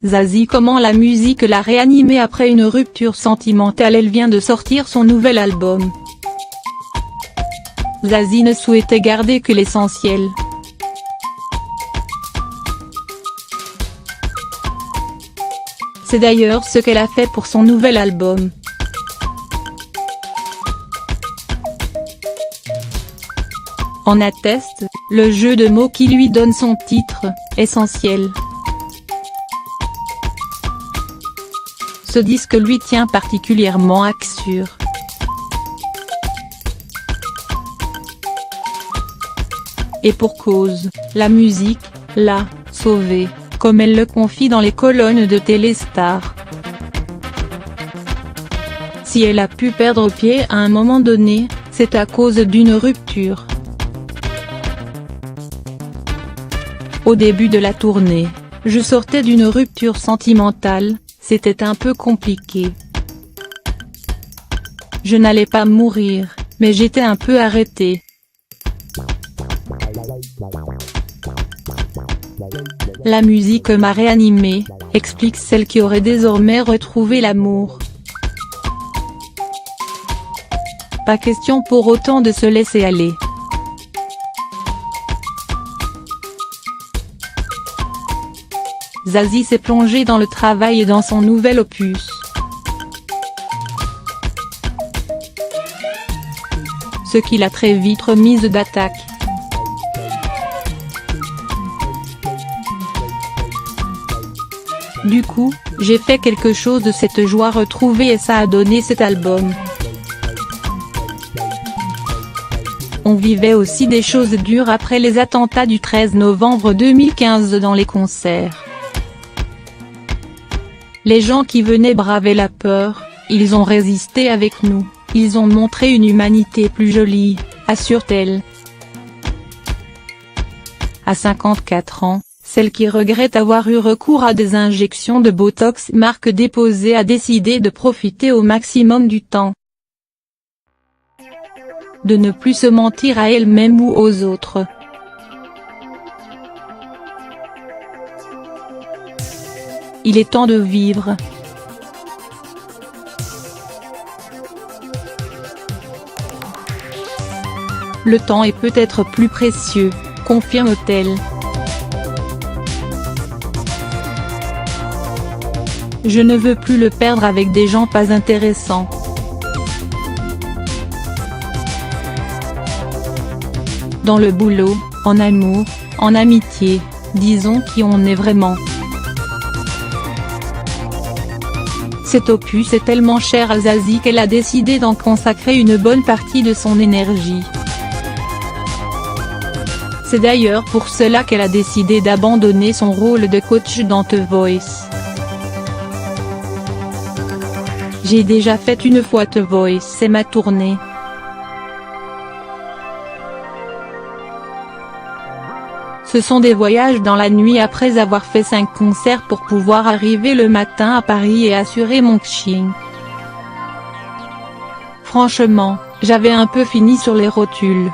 Zazie comment la musique l'a réanimée après une rupture sentimentale. Elle vient de sortir son nouvel album. Zazie ne souhaitait garder que l'essentiel. C'est d'ailleurs ce qu'elle a fait pour son nouvel album. En atteste, le jeu de mots qui lui donne son titre, Essentiel. Ce disque lui tient particulièrement à cœur. Et pour cause, la musique l'a sauvée, comme elle le confie dans les colonnes de Téléstar. Si elle a pu perdre pied à un moment donné, c'est à cause d'une rupture. Au début de la tournée, je sortais d'une rupture sentimentale, c'était un peu compliqué. Je n'allais pas mourir, mais j'étais un peu arrêtée. La musique m'a réanimée, explique celle qui aurait désormais retrouvé l'amour. Pas question pour autant de se laisser aller. Zazie s'est plongée dans le travail et dans son nouvel opus. Ce qui l'a très vite remise d'attaque. Du coup, j'ai fait quelque chose de cette joie retrouvée et ça a donné cet album. On vivait aussi des choses dures après les attentats du 13 novembre 2015 dans les concerts. Les gens qui venaient braver la peur, ils ont résisté avec nous, ils ont montré une humanité plus jolie, assure-t-elle. À 54 ans, celle qui regrette avoir eu recours à des injections de Botox marque déposée a décidé de profiter au maximum du temps. De ne plus se mentir à elle-même ou aux autres. Il est temps de vivre. Le temps est peut-être plus précieux, confirme-t-elle. Je ne veux plus le perdre avec des gens pas intéressants. Dans le boulot, en amour, en amitié, disons qui on est vraiment. Cet opus est tellement cher à Zazie qu'elle a décidé d'en consacrer une bonne partie de son énergie. C'est d'ailleurs pour cela qu'elle a décidé d'abandonner son rôle de coach dans The Voice. J'ai déjà fait une fois The Voice, c'est ma tournée. Ce sont des voyages dans la nuit après avoir fait 5 concerts pour pouvoir arriver le matin à Paris et assurer mon coaching. Franchement, j'avais un peu fini sur les rotules.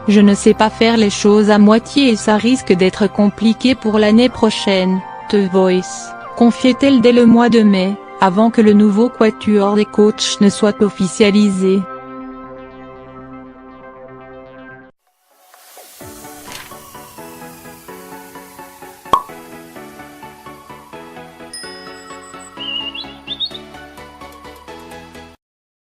Je ne sais pas faire les choses à moitié et ça risque d'être compliqué pour l'année prochaine, The Voice, confiait-elle dès le mois de mai, avant que le nouveau quatuor des coachs ne soit officialisé.